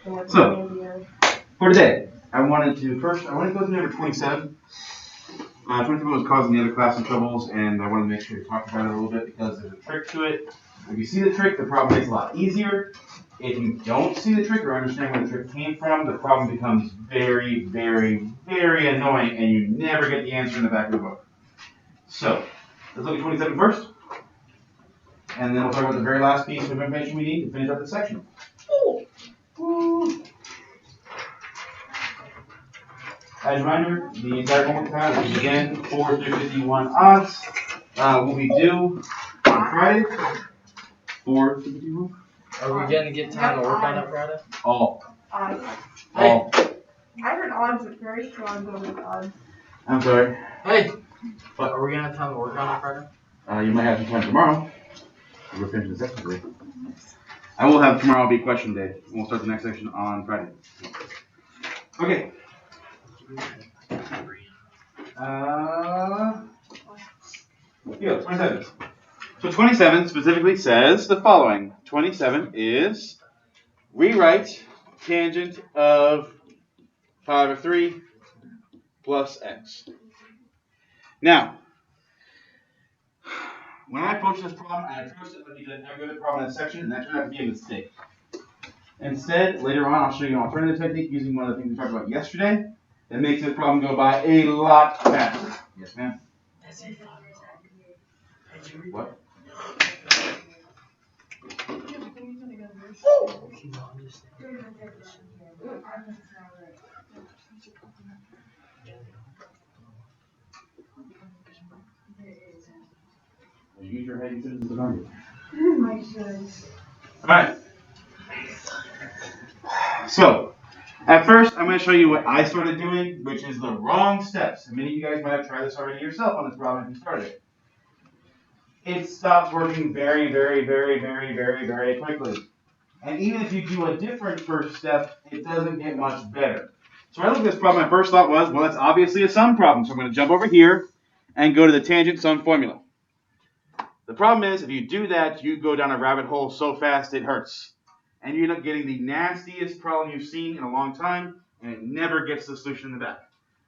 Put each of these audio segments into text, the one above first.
So, for today, I wanted to go through number 27. 27 was causing the other class some troubles, and I wanted to make sure to talk about it a little bit because there's a trick to it. If you see the trick, the problem gets a lot easier. If you don't see the trick or understand where the trick came from, the problem becomes very, very, very annoying, and you never get the answer in the back of the book. So, let's look at 27 first, and then we'll talk about the very last piece of information we need to finish up this section. As a reminder, the entire homework class, which is again 4 through 51 odds, will be due on Friday. 4 through 51. Are we going to get time to work on that Friday? All. Odds. All. I heard odds at first, so I'm going with odds. I'm sorry. Hey! What, are we going to have time to work on that Friday? You might have some time tomorrow. We're finishing the section today. I will have tomorrow be question day. We'll start the next section on Friday. Okay. Yeah, 27. So 27 specifically says the following. 27 is rewrite tangent of pi over 3 plus x. Now, when I approached this problem, I approached it like you did every other problem in this section, and that turned out to be a mistake. Instead, later on, I'll show you an alternative technique using one of the things we talked about yesterday that makes this problem go by a lot faster. Yes, ma'am? What? Use your head instead of the target. Alright. So, at first, I'm going to show you what I started doing, which is the wrong steps. And many of you guys might have tried this already yourself on this problem if you started it. It stops working very, very, very, very, very, very quickly. And even if you do a different first step, it doesn't get much better. So when I looked at this problem, my first thought was, well, it's obviously a sum problem. So I'm going to jump over here and go to the tangent sum formula. The problem is, if you do that, you go down a rabbit hole so fast it hurts. And you end up getting the nastiest problem you've seen in a long time, and it never gets the solution in the back.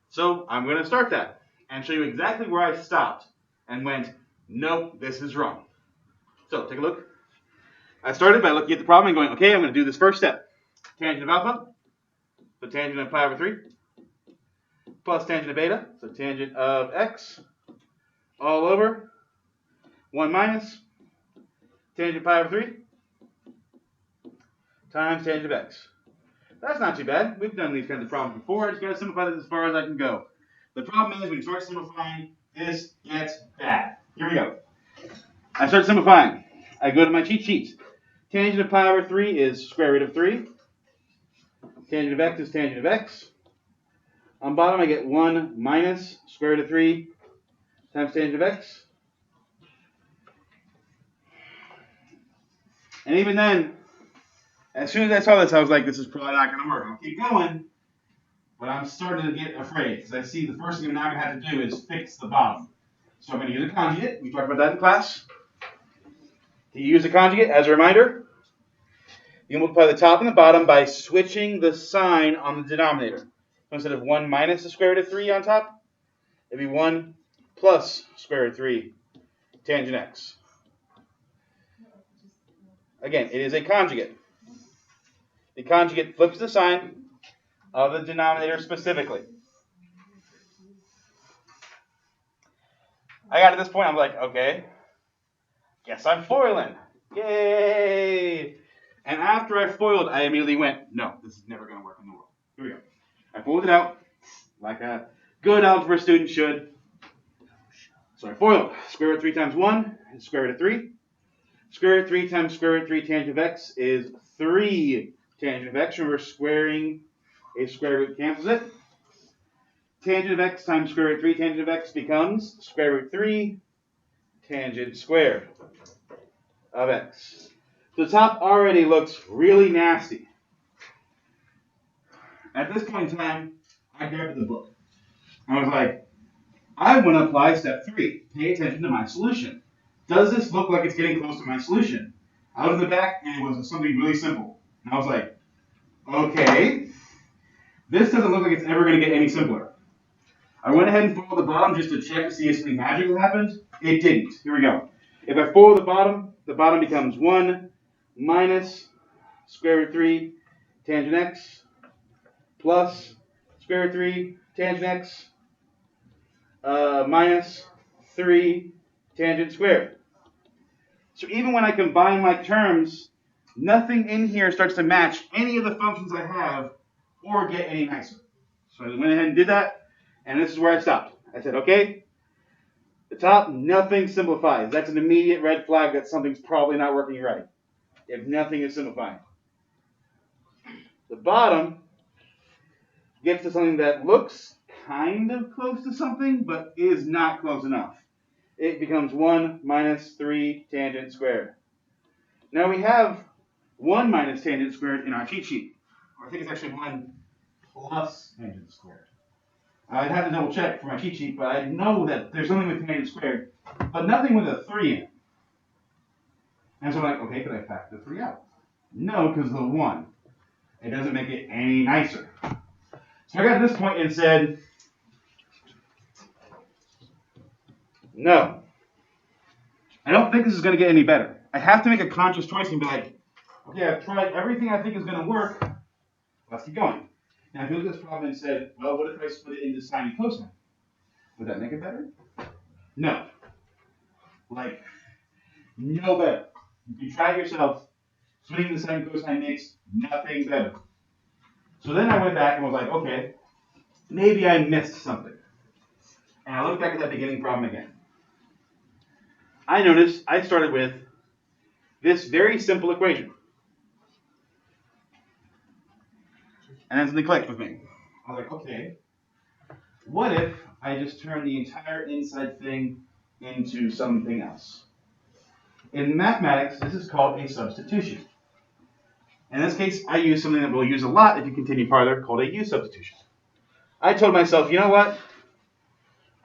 So I'm going to start that and show you exactly where I stopped and went, nope, this is wrong. So take a look. I started by looking at the problem and going, okay, I'm going to do this first step. Tangent of alpha, so tangent of pi over 3, plus tangent of beta, so tangent of x, all over 1 minus tangent of pi over 3 times tangent of x. That's not too bad. We've done these kinds of problems before. I just got to simplify this as far as I can go. The problem is when you start simplifying, this gets bad. Here we go. I start simplifying. I go to my cheat sheet. Tangent of pi over 3 is square root of 3. Tangent of x is tangent of x. On bottom, I get 1 minus square root of 3 times tangent of x. And even then, as soon as I saw this, I was like, this is probably not going to work. I'll keep going, but I'm starting to get afraid because I see the first thing I'm now going to have to do is fix the bottom. So I'm going to use a conjugate. We talked about that in class. To use a conjugate, as a reminder, you multiply the top and the bottom by switching the sign on the denominator. So instead of 1 minus the square root of 3 on top, it'd be 1 plus square root of 3 tangent x. Again, it is a conjugate. The conjugate flips the sign of the denominator specifically. I got to this point, I'm like, okay, guess I'm foiling. Yay! And after I foiled, I immediately went, no, this is never going to work in the world. Here we go. I foiled it out like a good algebra student should. So I foiled. Square root of 3 times 1 is square root of 3. Square root of 3 times square root of 3 tangent of x is 3 tangent of x. Remember, squaring a square root cancels it. Tangent of x times square root of 3 tangent of x becomes square root 3 tangent squared of x. The top already looks really nasty. At this point in time, I grabbed the book. I was like, I want to apply step 3. Pay attention to my solution. Does this look like it's getting close to my solution? I was in the back, and it was something really simple. And I was like, Okay, this doesn't look like it's ever going to get any simpler. I went ahead and followed the bottom just to check to see if something magical happened. It didn't. Here we go. If I follow the bottom becomes 1 minus square root 3 tangent x plus square root 3 tangent x minus 3 tangent squared. So even when I combine my terms, nothing in here starts to match any of the functions I have or get any nicer. So I went ahead and did that, and this is where I stopped. I said, okay, the top, nothing simplifies. That's an immediate red flag that something's probably not working right, if nothing is simplifying. The bottom gets to something that looks kind of close to something, but is not close enough. It becomes 1 minus 3 tangent squared. Now we have 1 minus tangent squared in our cheat sheet. Or I think it's actually 1 plus tangent squared. I'd have to double check for my cheat sheet, but I know that there's something with tangent squared, but nothing with a 3 in it. And so I'm like, okay, could I factor the 3 out? No, because the 1. It doesn't make it any nicer. So I got to this point and said, no. I don't think this is going to get any better. I have to make a conscious choice and be like, okay, I've tried everything I think is going to work. Let's keep going. Now, if you look at this problem and said, well, what if I split it into sine and cosine? Would that make it better? No. Like, no better. If you try it yourself, splitting the sine and cosine makes nothing better. So then I went back and was like, okay, maybe I missed something. And I looked back at that beginning problem again. I noticed I started with this very simple equation. And then something clicked with me. I was like, okay, what if I just turn the entire inside thing into something else? In mathematics, this is called a substitution. In this case, I use something that we'll use a lot if you continue farther, called a u substitution. I told myself, you know what?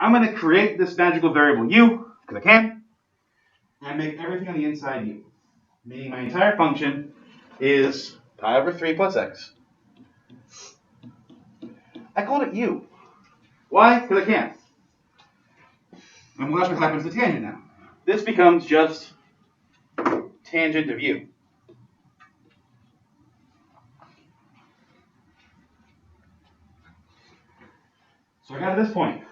I'm going to create this magical variable u, because I can, and make everything on the inside u. Meaning my entire function is pi over 3 plus x. I called it u. Why? Because I can. And watch what happens to tangent now. This becomes just tangent of u. So I got to this point.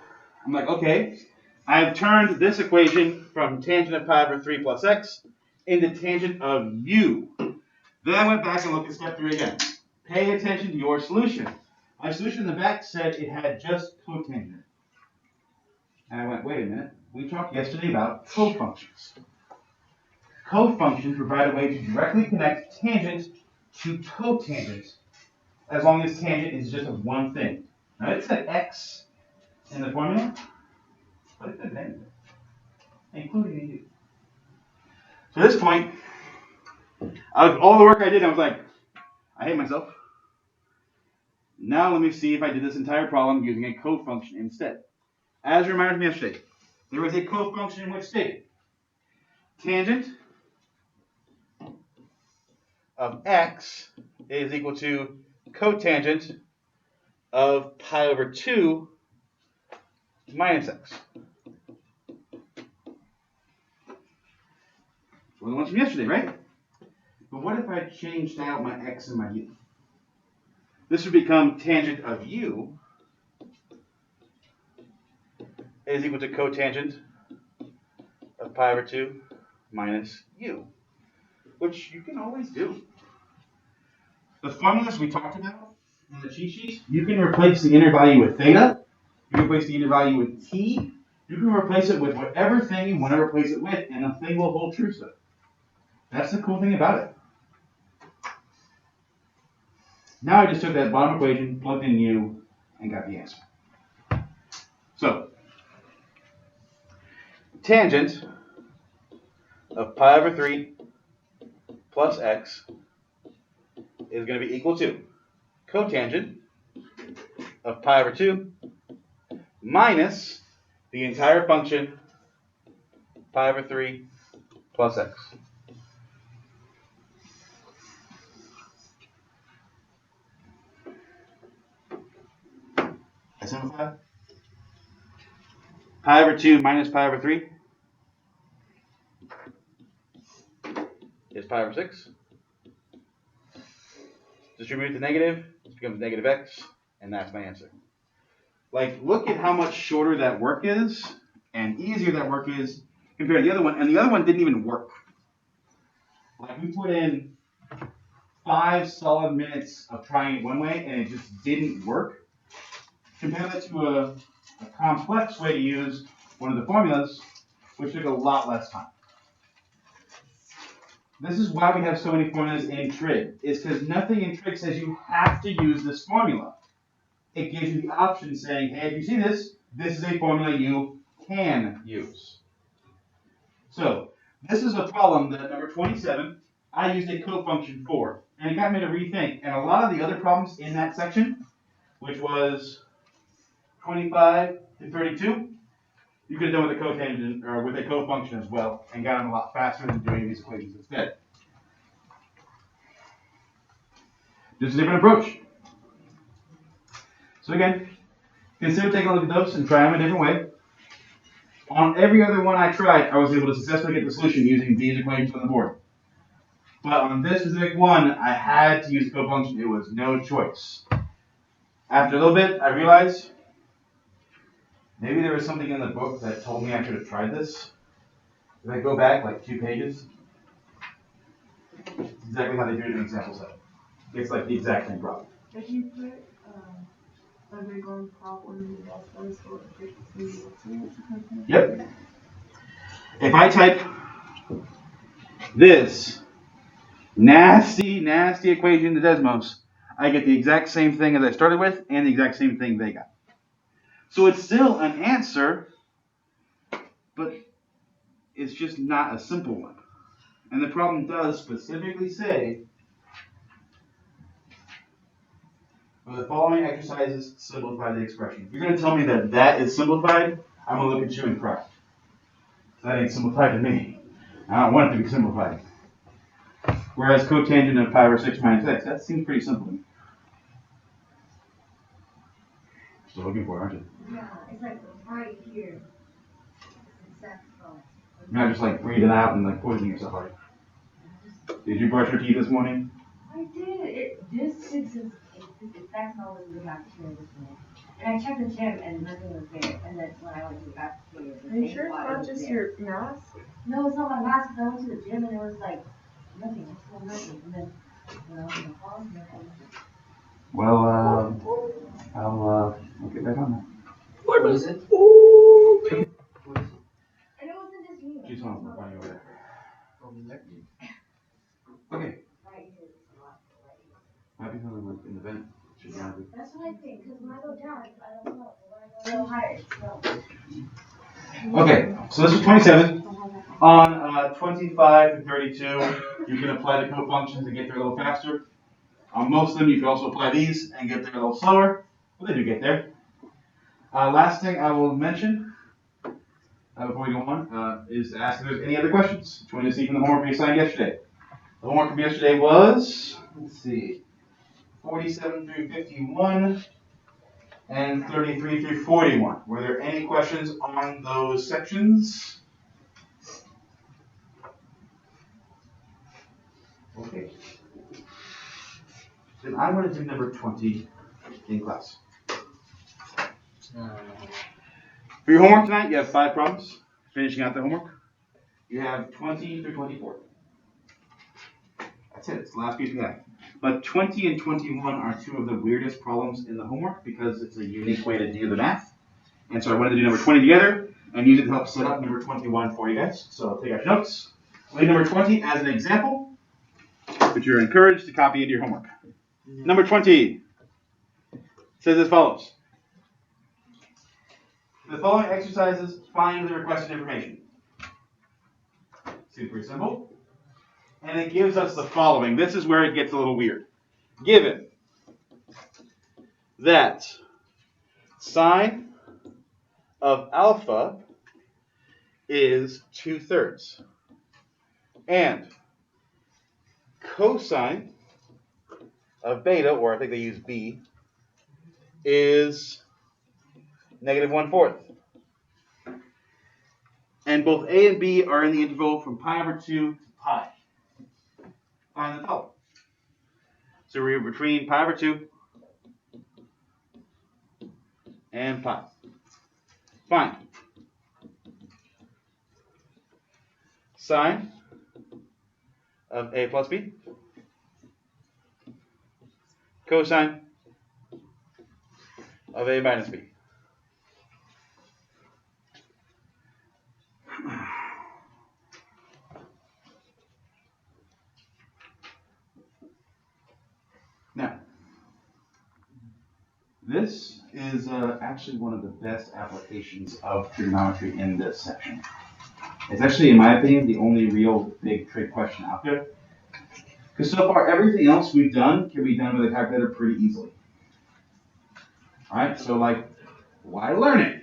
I'm like, okay, I've turned this equation from tangent of pi over 3 plus x into tangent of u. Then I went back and looked at step 3 again. Pay attention to your solution. My solution in the back said it had just cotangent. And I went, wait a minute. We talked yesterday about cofunctions. Cofunctions provide a way to directly connect tangent to cotangent as long as tangent is just of one thing. Now it said x in the formula, but it said negative, including the u. So at this point, out of all the work I did, I was like, I hate myself. Now let me see if I did this entire problem using a cofunction instead. As a reminder from yesterday, there was a cofunction which stated tangent of x is equal to cotangent of pi over 2 minus x. Well, the ones from yesterday, right? But what if I changed out my x and my u? This would become tangent of u is equal to cotangent of pi over 2 minus u, which you can always do. The formulas we talked about in the cheat sheet, you can replace the inner value with theta, you can replace the inner value with t, you can replace it with whatever thing you want to replace it with, and the thing will hold true still. That's the cool thing about it. Now I just took that bottom equation, plugged in u, and got the answer. So, tangent of pi over 3 plus x is going to be equal to cotangent of pi over 2 minus the entire function pi over 3 plus x. simplify. Pi over 2 minus pi over 3 is pi over 6. Distribute the negative, it becomes negative x, and that's my answer. Like, look at how much shorter that work is, and easier that work is compared to the other one, and the other one didn't even work. Like, we put in 5 solid minutes of trying it one way, and it just didn't work. Compare that to a complex way to use one of the formulas, which took a lot less time. This is why we have so many formulas in Trig. It's because nothing in Trig says you have to use this formula. It gives you the option saying, hey, if you see this, this is a formula you can use. So, this is a problem that number 27, I used a cofunction for. And it got me to rethink. And a lot of the other problems in that section, which was 25 to 32, you could have done with a cotangent or with a cofunction as well and gotten a lot faster than doing these equations instead. Just a different approach. So again, consider taking a look at those and try them a different way. On every other one I tried, I was able to successfully get the solution using these equations on the board. But on this specific one, I had to use a cofunction. It was no choice. After a little bit, I realized maybe there was something in the book that told me I should have tried this. If I go back like 2 pages, it's exactly how they do it in example 7. It's like the exact same problem. If you put a big on top or the best place or efficiency, Yep. If I type this nasty, nasty equation to Desmos, I get the exact same thing as I started with and the exact same thing they got. So it's still an answer, but it's just not a simple one. And the problem does specifically say, for the following exercises, simplify the expression. If you're going to tell me that that is simplified, I'm going to look at you and cry. That ain't simplified to me. I don't want it to be simplified. Whereas cotangent of pi over 6 minus x, that seems pretty simple to me. Still looking for it, aren't you? Yeah, it's like right here. You're not just like breathing out and like poisoning yourself, are you? Did you brush your teeth this morning? I did. This is that's not what we got to this morning. And I checked the gym and nothing was there. And then when I went to the cafeteria, Are you sure it's not just your mask? No, it's not my mask. I went to the gym and it was like nothing. Still nothing. And then when I was in the hall, nothing. Well, I'll get back on that. What is it? And it wasn't just me. She's home. We're finding over there. Okay. Right here. Happy Halloween in the vent. Should be happy. That's what I think. Because when I go down, I don't know. When I go higher, Okay, so this is 27. On 25 and 32, you can apply the cofunctions and get there a little faster. On most of them, you can also apply these and get there a little slower. Well, they do get there. Last thing I will mention before we go on is to ask if there's any other questions. Join us from the homework we assigned yesterday. The homework from yesterday was, let's see, 47 through 51 and 33 through 41. Were there any questions on those sections? Okay. Then I'm going to do number 20 in class. For your homework tonight, you have 5 problems. Finishing out the homework. You have 20 through 24. That's it. It's the last piece we have. But 20 and 21 are 2 of the weirdest problems in the homework because it's a unique way to do the math. And so I wanted to do number 20 together and use it to help set up number 21 for you guys. So take out your notes. I'll leave number 20 as an example, but you're encouraged to copy into your homework. Number 20 says as follows. The following exercises find the requested information. Super simple. And it gives us the following. This is where it gets a little weird. Given that sine of alpha is 2/3 and cosine of beta, or I think they use b, is negative 1/4. And both a and b are in the interval from pi over 2 to pi. Find the total. So we're between pi over 2 and pi. Find sine of a plus b, cosine of a minus b. Now, this is actually one of the best applications of trigonometry in this section. It's actually, in my opinion, the only real big trig question out there. Because so far, everything else we've done can be done with a calculator pretty easily. Alright, so like, why learn it?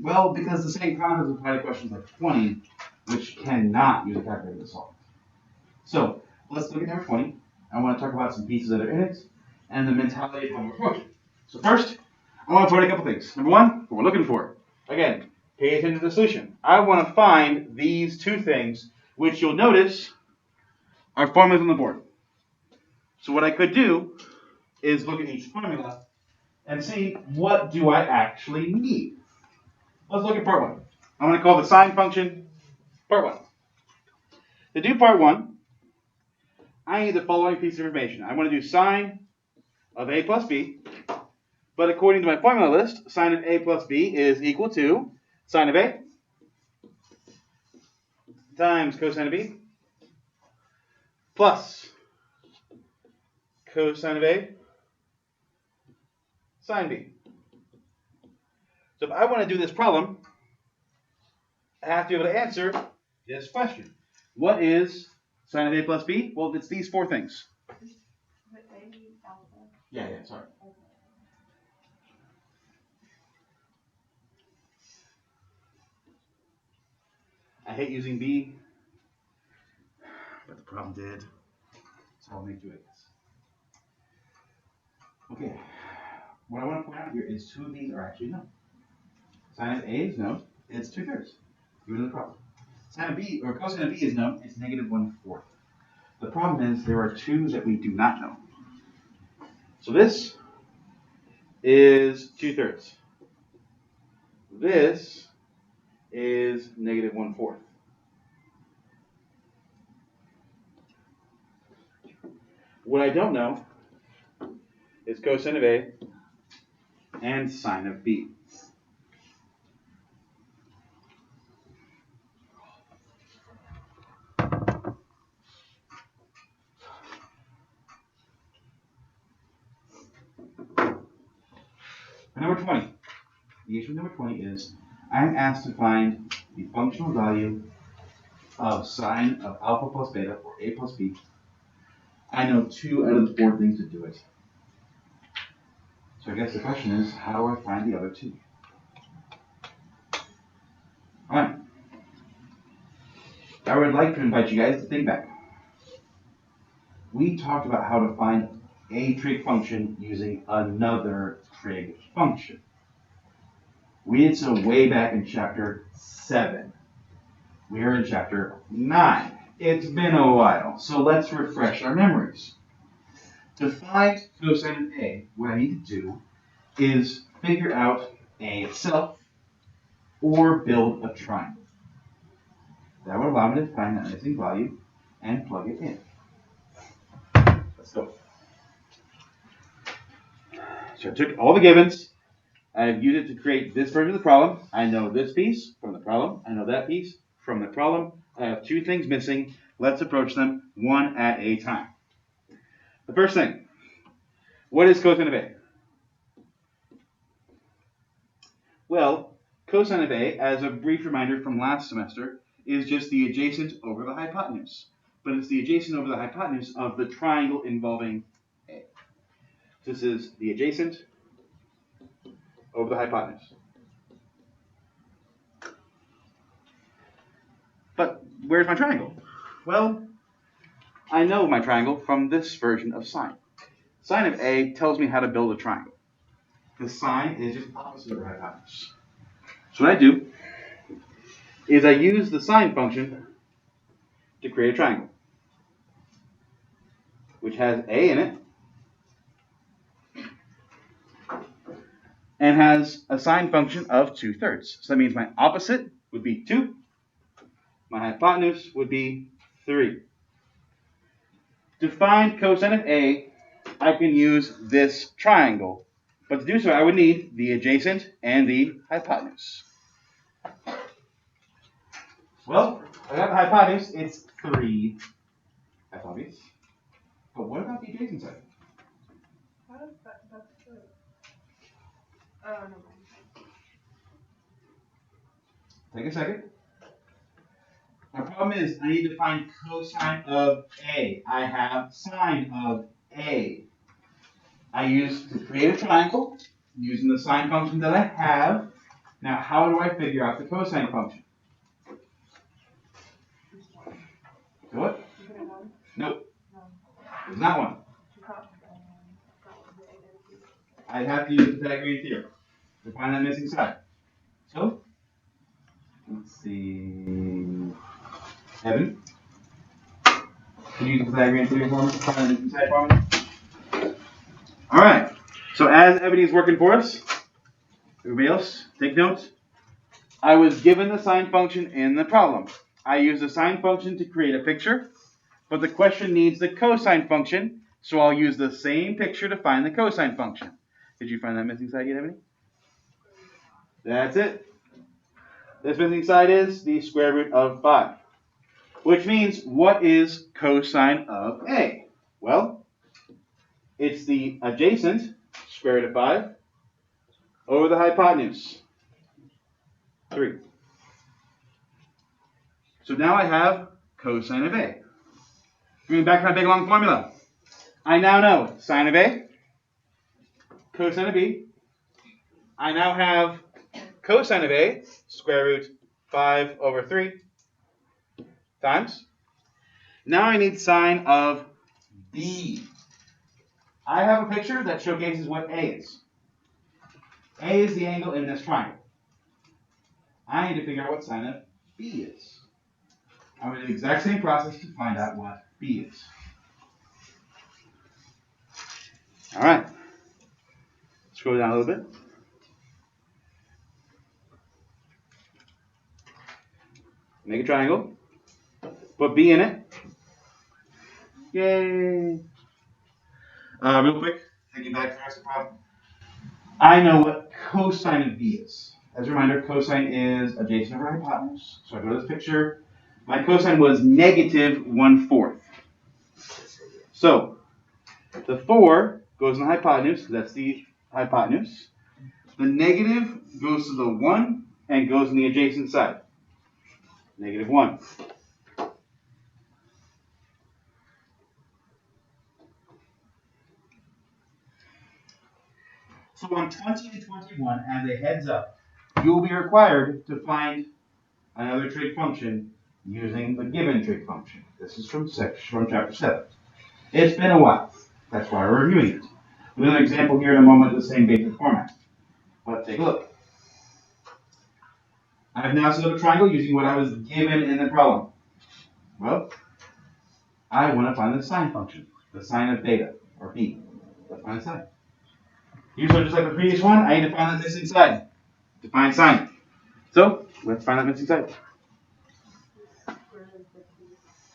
Well, because the same concepts apply to questions like 20, which cannot use a calculator to solve. So, let's look at number 20. I want to talk about some pieces that are in it, and the mentality of how we're approaching. So first, I want to point a couple things. Number one, what we're looking for. Again, pay attention to the solution. I want to find these two things, which you'll notice are formulas on the board. So what I could do is look at each formula and see what do I actually need. Let's look at part one. I'm going to call the sine function part one. To do part one, I need the following piece of information. I want to do sine of a plus b, but according to my formula list, sine of a plus b is equal to sine of a times cosine of b plus cosine of a sine b. So if I want to do this problem, I have to be able to answer this question. What is sine of a plus b? Well, it's these four things. Yeah, sorry. I hate using b, but the problem did, so I'll make do it. Okay, what I want to point out here is two of these are actually known. Sine of a is known, it's 2/3. Due to the problem. Sine of b, or cosine of b is known, it's negative 1/4. The problem is there are two that we do not know. So this is 2/3. This is negative 1/4. What I don't know is cosine of a and sine of b. Number 20. The issue with number 20 is I'm asked to find the functional value of sine of alpha plus beta, or a plus b. I know 2 out of the 4 things to do it. So I guess the question is, how do I find the other 2? Alright. I would like to invite you guys to think back. We talked about how to find a trig function using another trig function. We did so way back in chapter 7. We are in chapter 9. It's been a while, so let's refresh our memories. To find cosine of a, what I need to do is figure out a itself or build a triangle. That would allow me to find that missing value and plug it in. Let's go. So I took all the givens, I've used it to create this version of the problem. I know this piece from the problem, I know that piece from the problem. I have 2 things missing. Let's approach them one at a time. The first thing, what is cosine of a? Well, cosine of a, as a brief reminder from last semester, is just the adjacent over the hypotenuse. But it's the adjacent over the hypotenuse of the triangle involving a. This is the adjacent over the hypotenuse. But where's my triangle? Well, I know my triangle from this version of sine. Sine of a tells me how to build a triangle. the sine is just opposite of the hypotenuse. So what I do is I use the sine function to create a triangle, which has a in it, and has a sine function of 2/3. So that means my opposite would be 2, my hypotenuse would be 3. To find cosine of a, I can use this triangle. But to do so, I would need the adjacent and the hypotenuse. Well, I got the hypotenuse, it's 3. That's obvious. But what about the adjacent side? How does that's true? Oh, no mind. Take a second. My problem is I need to find cosine of A. I have sine of A. I use to create a triangle using the sine function that I have. Now, how do I figure out the cosine function? So what? You put it on? Nope. No. There's not one. I'd have to use the Pythagorean theorem to find that missing side. So, let's see. Evan, can you use the Pythagorean theorem for me to find the missing side for me? All right. So as Ebony's working for us, everybody else, take notes. I was given the sine function in the problem. I used the sine function to create a picture, but the question needs the cosine function, so I'll use the same picture to find the cosine function. Did you find that missing side yet, Ebony? That's it. This missing side is the square root of 5. Which means, what is cosine of A? Well, it's the adjacent square root of 5 over the hypotenuse, 3. So now I have cosine of A. Going back to my big long formula. I now know sine of A, cosine of B. I now have cosine of A, square root 5 over 3, times. Now I need sine of B. I have a picture that showcases what A is. A is the angle in this triangle. I need to figure out what sine of B is. I'm going to do the exact same process to find out what B is. All right. Scroll down a little bit. Make a triangle. Put B in it. Yay. Real quick, thinking back to the rest of the problem. I know what cosine of B is. As a reminder, cosine is adjacent over hypotenuse. So I go to this picture. My cosine was negative 1/4. So the 4 goes in the hypotenuse. That's the hypotenuse. The negative goes to the 1 and goes in the adjacent side. Negative 1. So on 20 and 21, as a heads up, you will be required to find another trig function using the given trig function. This is from chapter 7. It's been a while. That's why we're reviewing it. We'll do an example here in a moment with the same basic format. Let's take a look. I've now set up a triangle using what I was given in the problem. Well, I want to find the sine function, the sine of beta, or b. Let's find the sine. Usually, just like the previous one, I need to find that missing side to find sine. So, let's find that missing side.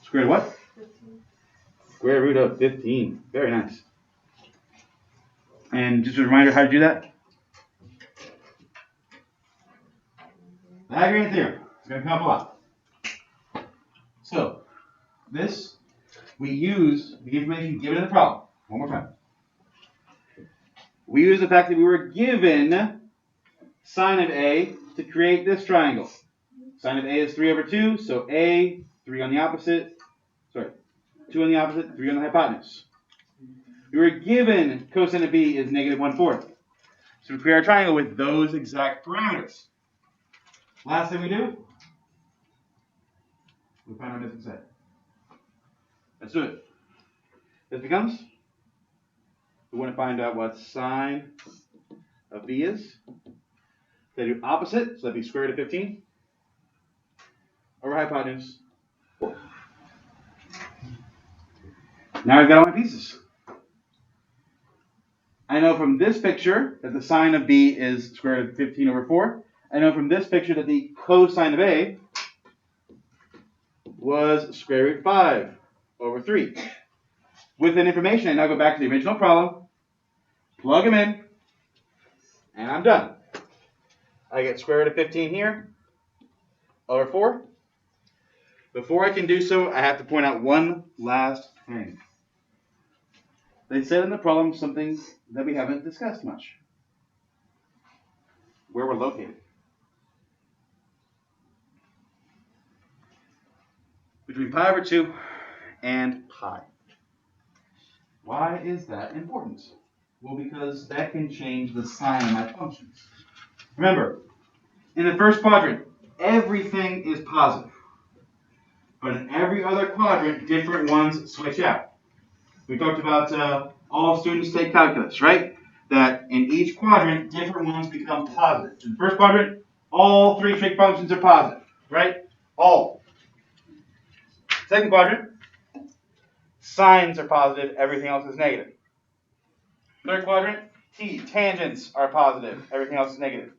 Square root of what? 15. Square root of 15. Very nice. And just a reminder how to do that. Pythagorean theorem. It's going to come up a lot. So, this, we use the information given in the problem. One more time. We use the fact that we were given sine of A to create this triangle. Sine of A is 3 over 2, so A, 3 on the opposite, 2 on the opposite, 3 on the hypotenuse. We were given cosine of B is negative 1/4. So we create our triangle with those exact parameters. Last thing we do, we find our missing side. Let's do it. This becomes, we want to find out what sine of b is. They do opposite, so that'd be square root of 15 over hypotenuse. Now I've got all my pieces. I know from this picture that the sine of b is square root of 15 over 4. I know from this picture that the cosine of a was square root 5 over 3. With that information, I now go back to the original problem, plug them in, and I'm done. I get square root of 15 here over 4. Before I can do so, I have to point out one last thing. They said in the problem something that we haven't discussed much. Where we're located. Between pi over 2 and pi. Why is that important? Well, because that can change the sign of my functions. Remember, in the first quadrant, everything is positive. But in every other quadrant, different ones switch out. We talked about all students take calculus, right? That in each quadrant, different ones become positive. In the first quadrant, all three trig functions are positive, right? All. Second quadrant, sines are positive, everything else is negative. Third quadrant, tangents are positive, everything else is negative.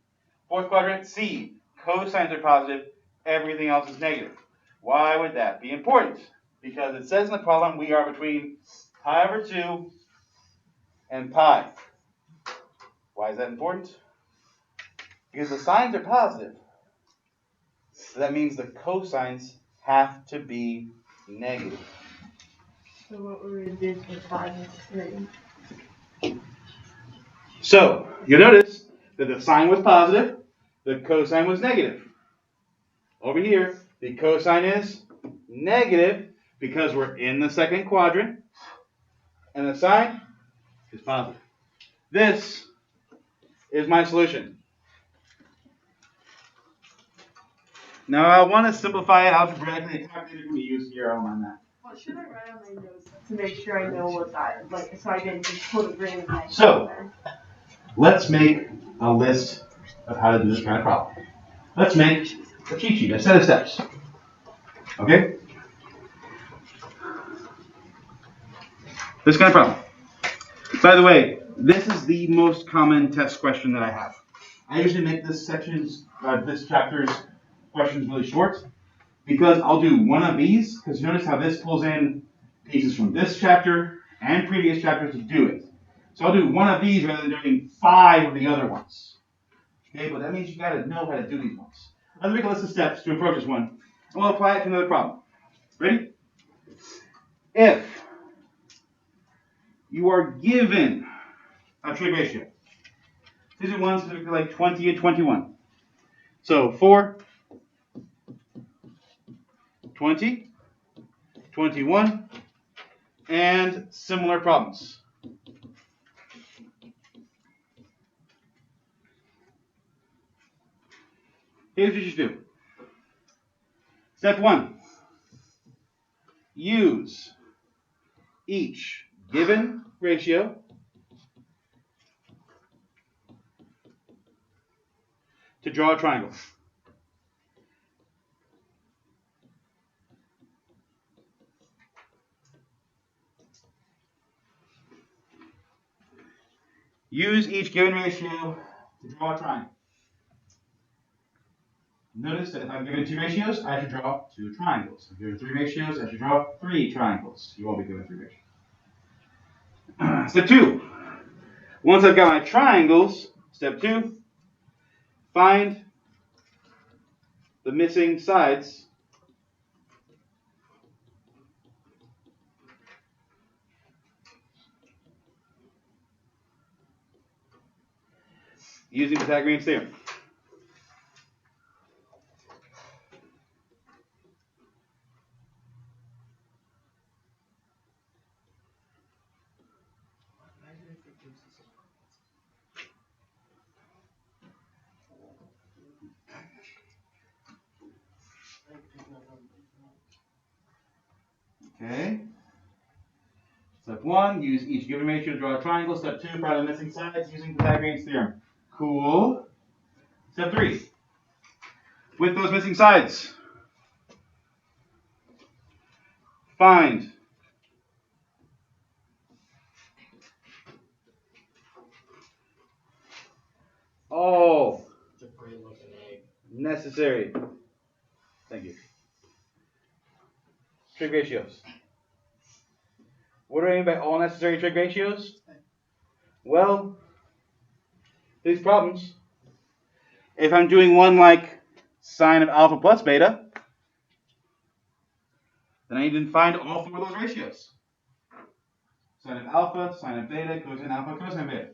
Fourth quadrant, C, cosines are positive, everything else is negative. Why would that be important? Because it says in the problem we are between pi over 2 and pi. Why is that important? Because the signs are positive. So that means the cosines have to be negative. So what we would do for 5 and 3? So you'll notice that the sine was positive, the cosine was negative. Over here, the cosine is negative because we're in the second quadrant, and the sine is positive. This is my solution. Now I want to simplify it algebraically. The calculator we use here on that. What should I write on my notes to make sure I know what that, like, so I didn't just put a grain of salt So, there? Let's make a list of how to do this kind of problem. Let's make a cheat sheet, a set of steps. Okay? This kind of problem. By the way, this is the most common test question that I have. I usually make this chapter's questions really short because I'll do one of these, because notice how this pulls in pieces from this chapter and previous chapters to do it. So I'll do one of these rather than doing 5 of the other ones. Okay, but that means you gotta know how to do these ones. Let's make a list of steps to approach this one, and we'll apply it to another problem. Ready? If you are given a trig ratio, these are ones that are like 20 and 21. So 4, 20, 21, and similar problems. Here's what you should do. Step 1. Use each given ratio to draw a triangle. Use each given ratio to draw a triangle. Notice that if I'm given 2 ratios, I should draw 2 triangles. If I'm given 3 ratios, I should draw 3 triangles. You won't be given 3 ratios. Step 2. Once I've got my triangles, step 2, find the missing sides using Pythagorean theorem. Okay. Step 1, use each given ratio to draw a triangle. Step 2, find the missing sides using Pythagorean theorem. Cool. Step 3. With those missing sides, find all It's a great looking egg. necessary. Thank you. Trig ratios. What do I mean by all necessary trig ratios? Well, these problems, if I'm doing one like sine of alpha plus beta, then I need to find all 4 of those ratios. Sine of alpha, sine of beta, cosine alpha, cosine beta.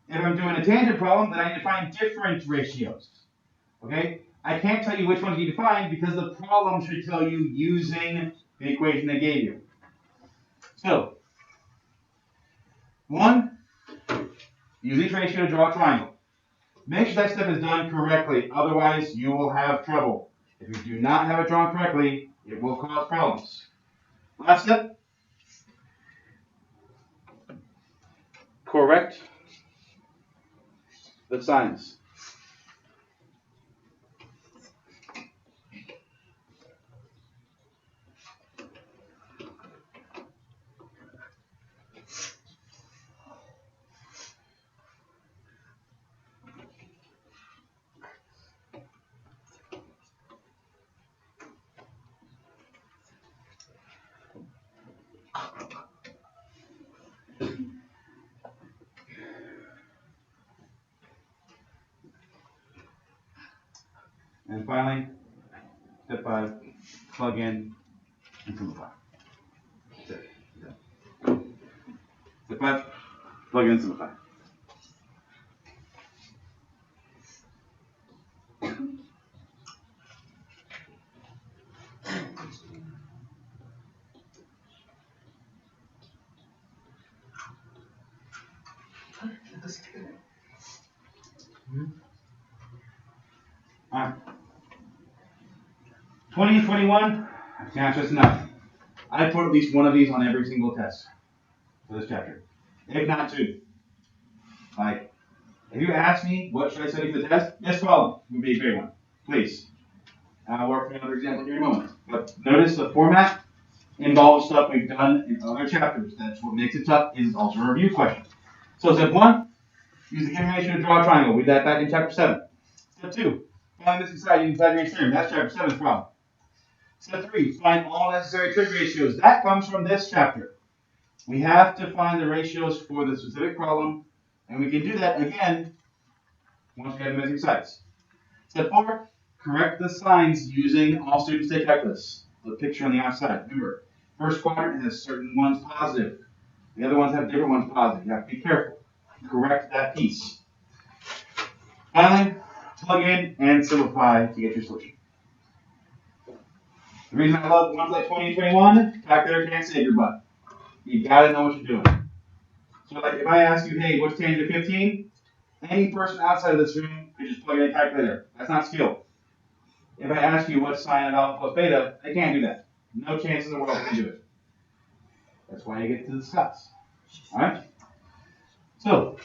If I'm doing a tangent problem, then I need to find different ratios. Okay? I can't tell you which ones you need to find because the problem should tell you using the equation they gave you. So, 1, use each ratio to draw a triangle. Make sure that step is done correctly, otherwise you will have trouble. If you do not have it drawn correctly, it will cause problems. Last step, correct the signs. And finally, step 5, plug in and simplify. That's it. Step 5, plug in and simplify. Alright. 20 and 21, I can't stress enough. I put at least one of these on every single test for this chapter. If not 2. Like, if you ask me what should I study for the test, this problem would be a great one. Please. I'll work for another example here in a moment. But notice the format involves stuff we've done in other chapters. That's what makes it tough, is also a review question. So step 1, use the given ratio to draw a triangle. We did that back in chapter 7. Step 2, find this inside using Pythagorean theorem. That's chapter 7's problem. Step 3, find all necessary trig ratios. That comes from this chapter. We have to find the ratios for the specific problem, and we can do that again once we have the missing sides. Step 4, correct the signs using all students take calculus. The picture on the outside. Remember, first quadrant has certain ones positive. The other ones have different ones positive. You have to be careful. Correct that piece. Finally, plug in and simplify to get your solution. The reason I love ones like 20 and 21, calculator can't save your butt. You gotta know what you're doing. So like if I ask you, hey, what's tangent of 15? Any person outside of this room could just plug in a calculator. That's not skill. If I ask you what's sine of alpha plus beta, they can't do that. No chance in the world they can do it. That's why you get to discuss. Alright? So,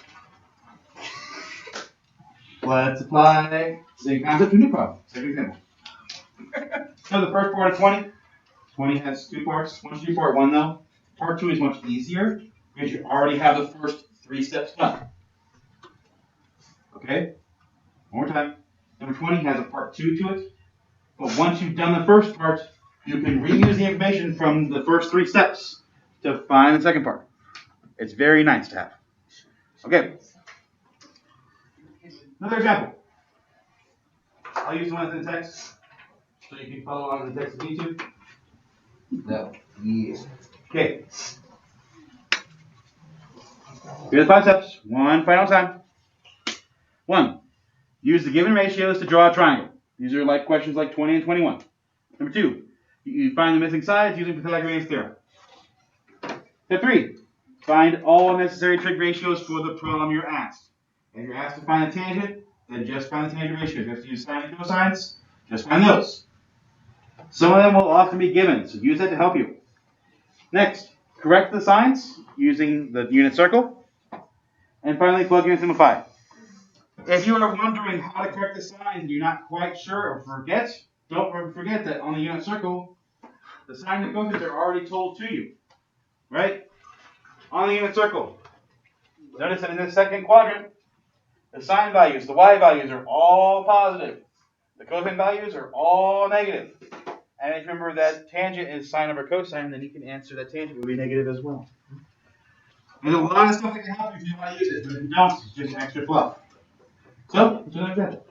let's apply the same concept to a new problem. Second example. So the first part of 20. 20 has 2 parts. Once you do part 1 though, part 2 is much easier because you already have the first 3 steps done. Okay? One more time. Number 20 has a part 2 to it. But once you've done the first part, you can reuse the information from the first 3 steps to find the second part. It's very nice to have. Okay. Another example. I'll use the one in the text so you can follow along in the text if you need to. No. Yeah. Okay. Here's the 5 steps. One final time. 1. Use the given ratios to draw a triangle. These are like questions like 20 and 21. Number 2. You find the missing sides using Pythagorean theorem. Step 3. Find all necessary trig ratios for the problem you're asked. If you're asked to find a tangent, then just find the tangent ratios. If you have to use sine and cosines, just find those. Some of them will often be given, so use that to help you. Next, correct the signs using the unit circle. And finally, plug in and simplify. If you are wondering how to correct the signs and you're not quite sure or forget, don't forget that on the unit circle, the signs and coefficients are already told to you, right? On the unit circle. Notice that in the second quadrant, the sign values, the y values are all positive. The cosine values are all negative. And if you remember that tangent is sine over cosine, then you can answer that tangent would be negative as well. There's a lot of stuff that can help you if you know how to use it, but if you don't, it's just extra fluff. So, let's do another example.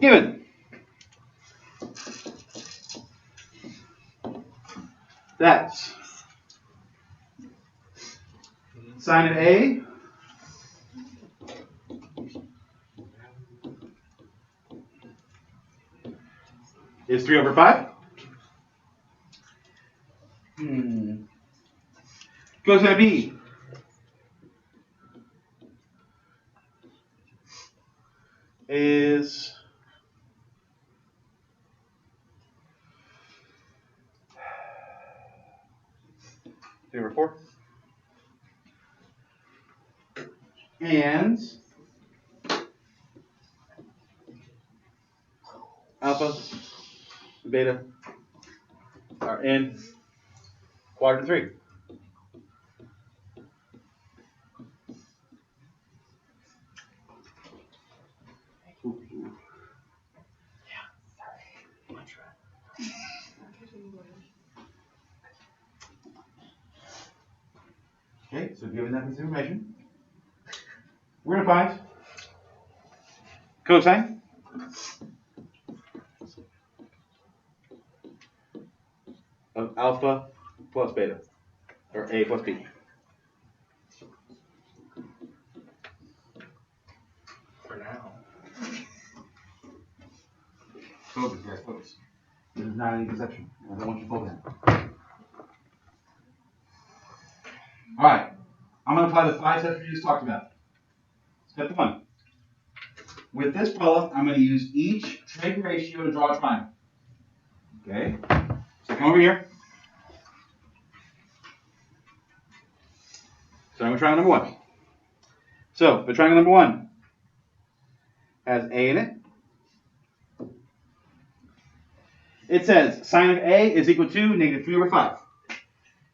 Given that sine of A is 3 over 5. Cosine of B is 3 over 4. And alpha and beta are in quadrant 3. Okay, so given that piece of information, we're going to find cosine of alpha plus beta, or A plus B. For now. Focus, guys, focus. This is not any conception. I don't want you to focus. Alright, I'm going to apply the 5 steps we just talked about. Step 1. With this problem, I'm going to use each trig ratio to draw a triangle. Okay? So come over here. Starting with triangle number 1. So, the triangle number 1 has A in it. It says sine of A is equal to negative 3 over 5.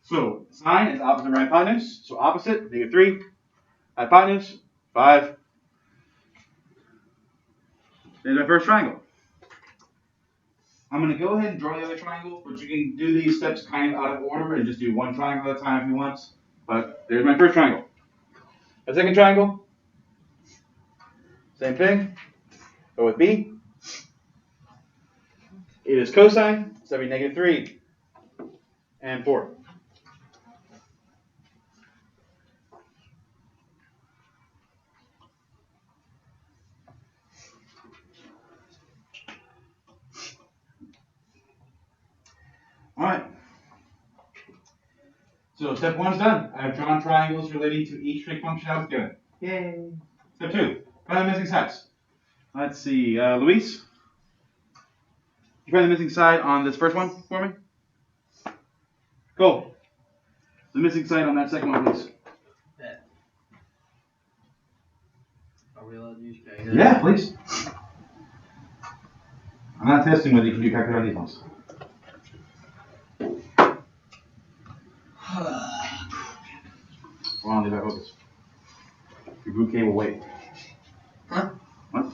So, sine is opposite of hypotenuse. So, opposite, negative 3. Hypotenuse, 5. There's my first triangle. I'm going to go ahead and draw the other triangle, but you can do these steps kind of out of order and just do one triangle at a time if you want. But there's my first triangle. A second triangle, same thing. Go with B. It is cosine, so that'd be negative 3 and 4. Alright. So step 1 is done. I've drawn triangles relating to each trig function I was given. Yay. Step 2. Find the missing sides. Let's see. Luis? You find the missing side on this first one for me? Cool. The missing side on that second one, please. Yeah. Are we allowed to use calculator? Yeah, please. I'm not testing whether you can do calculator on these ones. Hold on, leave that focus. Your bouquet will wait. Huh? What?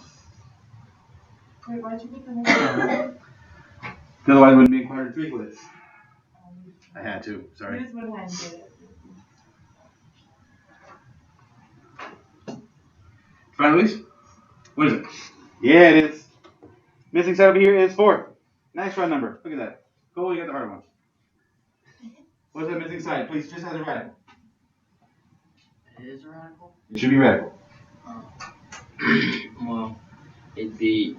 Wait, why'd you put the next one? Otherwise, I wouldn't be inquired to tweak with it. I had to. You Sorry. just went ahead and did it. Find Luis? What is it? Yeah, it is. Missing side over here is 4. Nice round number. Look at that. Cool, you got the hard one. What's that missing side? Please, just as a radical. It is a radical? It should be radical. Oh. Well, it'd be,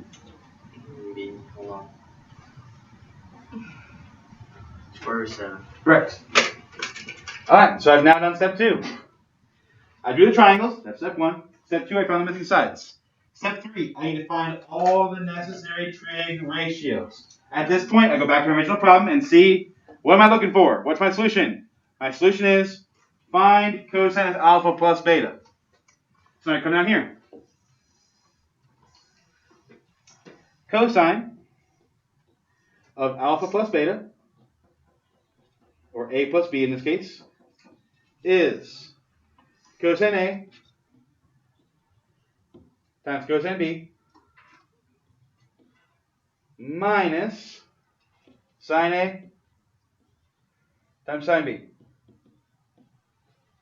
hold on. Square root 7. Correct. Alright, so I've now done step 2. I drew the triangles. That's step 1. Step 2, I found the missing sides. Step 3, I need to find all the necessary trig ratios. At this point, I go back to my original problem and see What am I looking for? What's my solution? My solution is find cosine of alpha plus beta. So I come down here. Cosine of alpha plus beta, or a plus b in this case, is cosine A times cosine B minus sine A times sine B.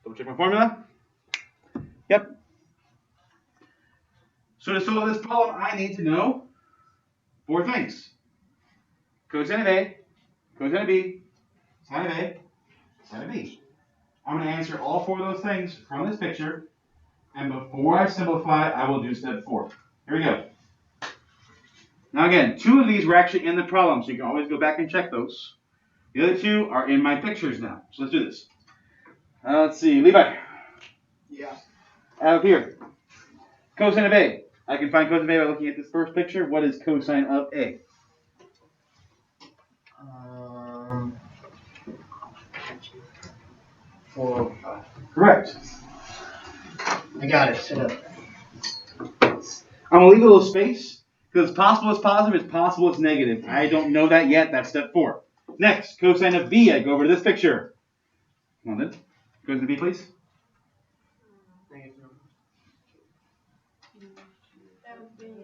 Double check my formula. Yep. So to solve this problem, I need to know 4 things. Cosine of A, cosine of B, sine of A, sine of B. I'm going to answer all 4 of those things from this picture. And before I simplify, I will do step 4. Here we go. Now again, 2 of these were actually in the problem, so you can always go back and check those. The other 2 are in my pictures now. So let's do this. Let's see, Levi. Yeah. Out of here. Cosine of A. I can find cosine of A by looking at this first picture. What is cosine of A? 405. Correct. I got it. Sit up. I'm going to leave a little space because possible is positive, it's possible it's negative. I don't know that yet. That's step 4. Next, cosine of B. I go over to this picture. Come on then. Cosine of B, please. That would be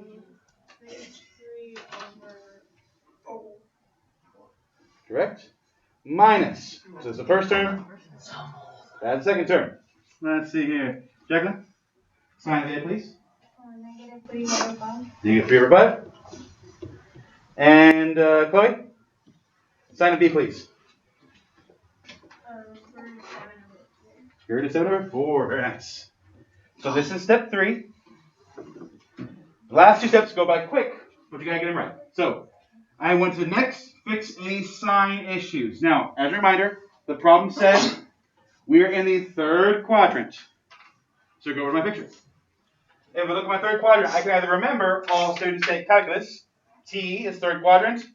-3/4. Correct. Minus. So it's the first term. That's the second term. Let's see here. Jacqueline? Sine of A, please. -3/5. -3/5. And Chloe? Sine of B, please. Here it is 7/4. Very nice. So this is step 3. The last 2 steps go by quick, but you gotta get them right. So I want to next fix any sign issues. Now, as a reminder, the problem said we are in the 3rd quadrant. So go over to my picture. If I look at my 3rd quadrant, I can either remember, all students take calculus, T is 3rd quadrant,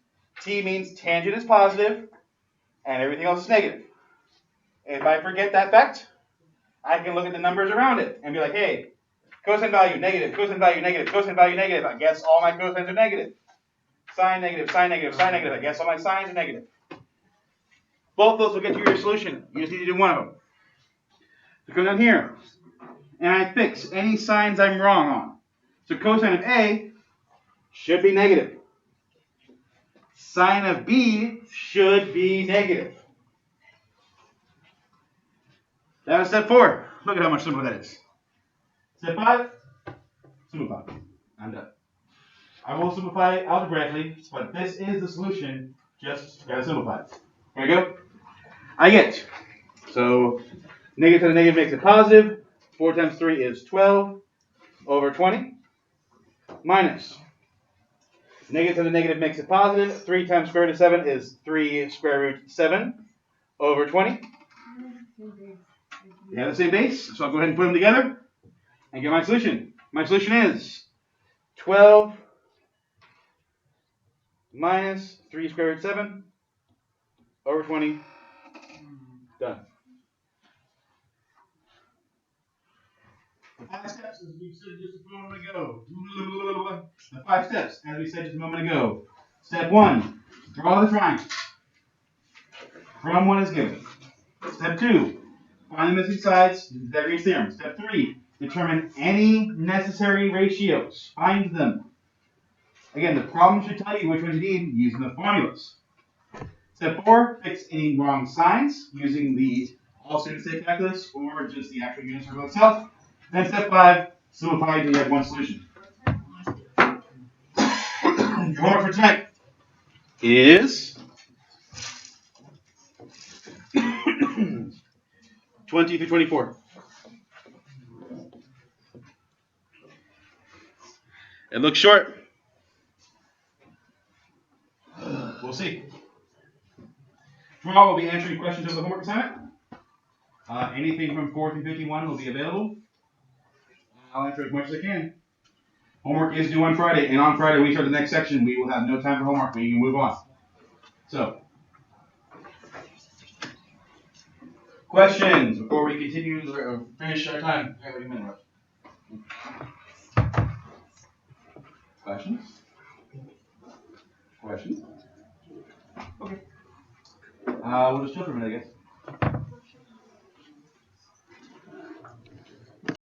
T means tangent is positive, and everything else is negative. If I forget that fact, I can look at the numbers around it and be like, hey, cosine value negative, cosine value negative, cosine value negative. I guess all my cosines are negative. Sine negative, sine negative, sine negative. I guess all my sines are negative. Both those will get you your solution. You just need to do one of them. So come down here, and I fix any signs I'm wrong on. So cosine of A should be negative. Sine of B should be negative. That was step 4. Look at how much simpler that is. Step 5, simplify. I'm done. I will simplify algebraically, but this is the solution. Just gotta simplify it. Here we go. I get. So negative to the negative makes it positive. 4 times 3 is 12 over 20. Minus. Negative to the negative makes it positive. 3 times square root of 7 is 3 square root 7 over 20. They have the same base, so I'll go ahead and put them together and get my solution. My solution is 12 minus 3 square root 7 over 20. Done. The 5 steps, as we said just a moment ago. The 5 steps, as we said just a moment ago. Step 1, draw the triangle from what is given. Step 2, find the missing sides, Pythagorean theorem. Step 3, determine any necessary ratios. Find them. Again, the problem should tell you which ones you need using the formulas. Step 4, fix any wrong signs using the all students take calculus or just the actual unit circle itself. Then step 5, simplify until you have one solution. Your homework for tonight is 20 through 24. It looks short. We'll see. Tomorrow we'll be answering questions of the homework assignment. Anything from 4 through 51 will be available. I'll answer as much as I can. Homework is due on Friday, and on Friday we start the next section. We will have no time for homework. We can move on. So, Questions before we continue or finish our time? Okay, wait a minute. Questions? Questions? Okay. We'll just chill for a minute, I guess.